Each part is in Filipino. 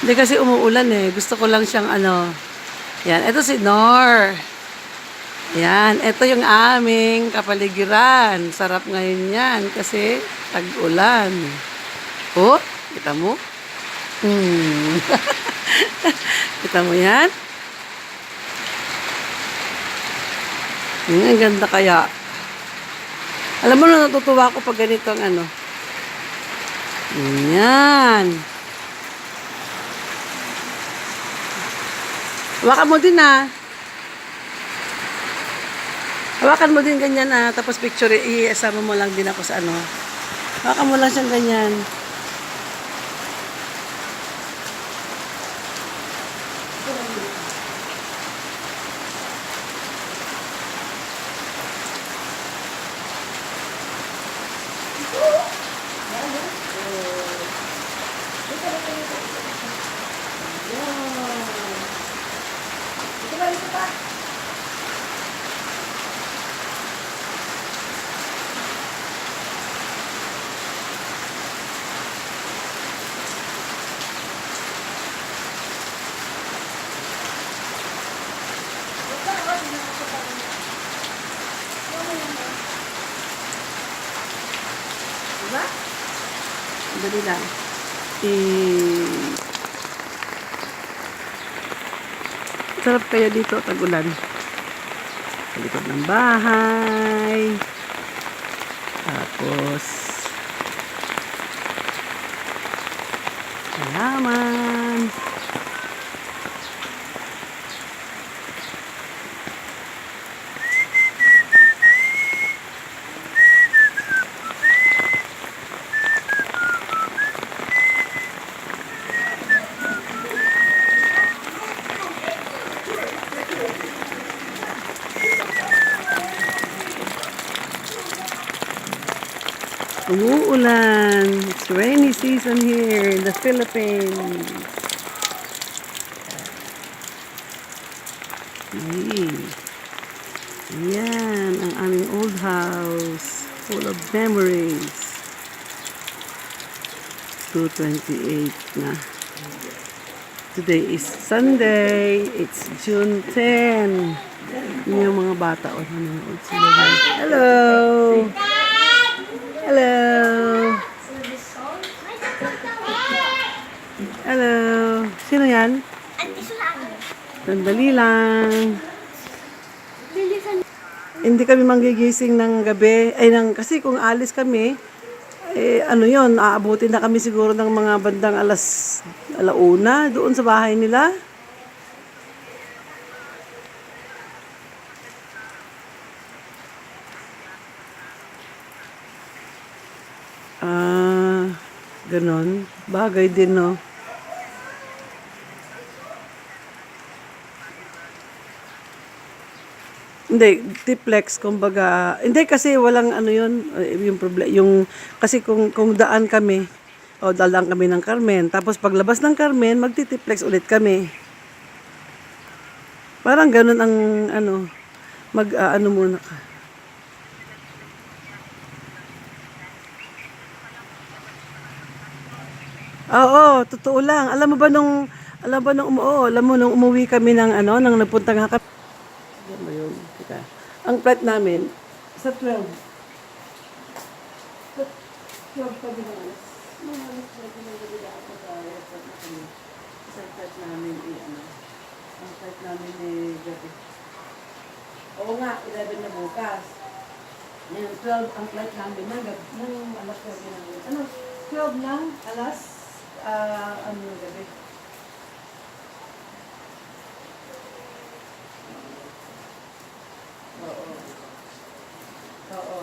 Hindi kasi umuulan eh. Gusto ko lang siyang ano. Yan, ito si Nor. Yan, ito yung aming kapaligiran. Sarap ngayon yan kasi tag-ulan. Oh, kita mo? Hmm. Kita mo yan? Ang ganda kaya. Alam mo na natutuwa ako pag ganito ang ano. Yan. Hawakan mo din ah. Hawakan mo din ganyan ah. Tapos picture, i-asama mo lang din ako sa ano. Hawakan mo lang siyang ganyan. Diba? Dali lang. Sarap kaya dito, tag-ulan. Sa likod ng bahay. Tapos, halaman. Umuulan. It's rainy season here in the Philippines. Yan, ang aming old house. Full of memories. 2:28 na. Today is Sunday. It's June 10. Yun yung mga bata. Nanonood sila. Hello! Hello! Hello! Sino yan? Sandali lang. Hindi kami manggigising ng gabi. Kasi kung alis kami, ano yon, aabutin na kami siguro ng mga bandang alauna doon sa bahay nila. Ganon. Bagay din, no? Hindi, triplex, kumbaga. Hindi kasi walang ano yun, yung problem, kasi kung daan kami, o dalang kami ng Carmen, tapos paglabas ng Carmen, magtitiplex ulit kami. Parang ganun ang, ano, ano muna ka. Oo, totoo lang. Alam mo nung umuwi kami ng ano, nang nagpunta nga kami. Ano ba yun? Teka. Ang flight namin, sa 12. Sa 12 pa din ang alas. Mga alas 12 ng gabi na ako sa airport na kami. Sa flight namin, ang flight namin gabi. Oo nga, 11 na bukas. Ngayon, 12 ang flight namin ng alas 12 na gabi. Ano? 12 lang, alas ano gabi. Oo. Oo.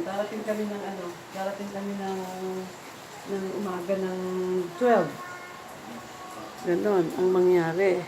Darating kami ng umaga ng 12. Ganon ang mangyari.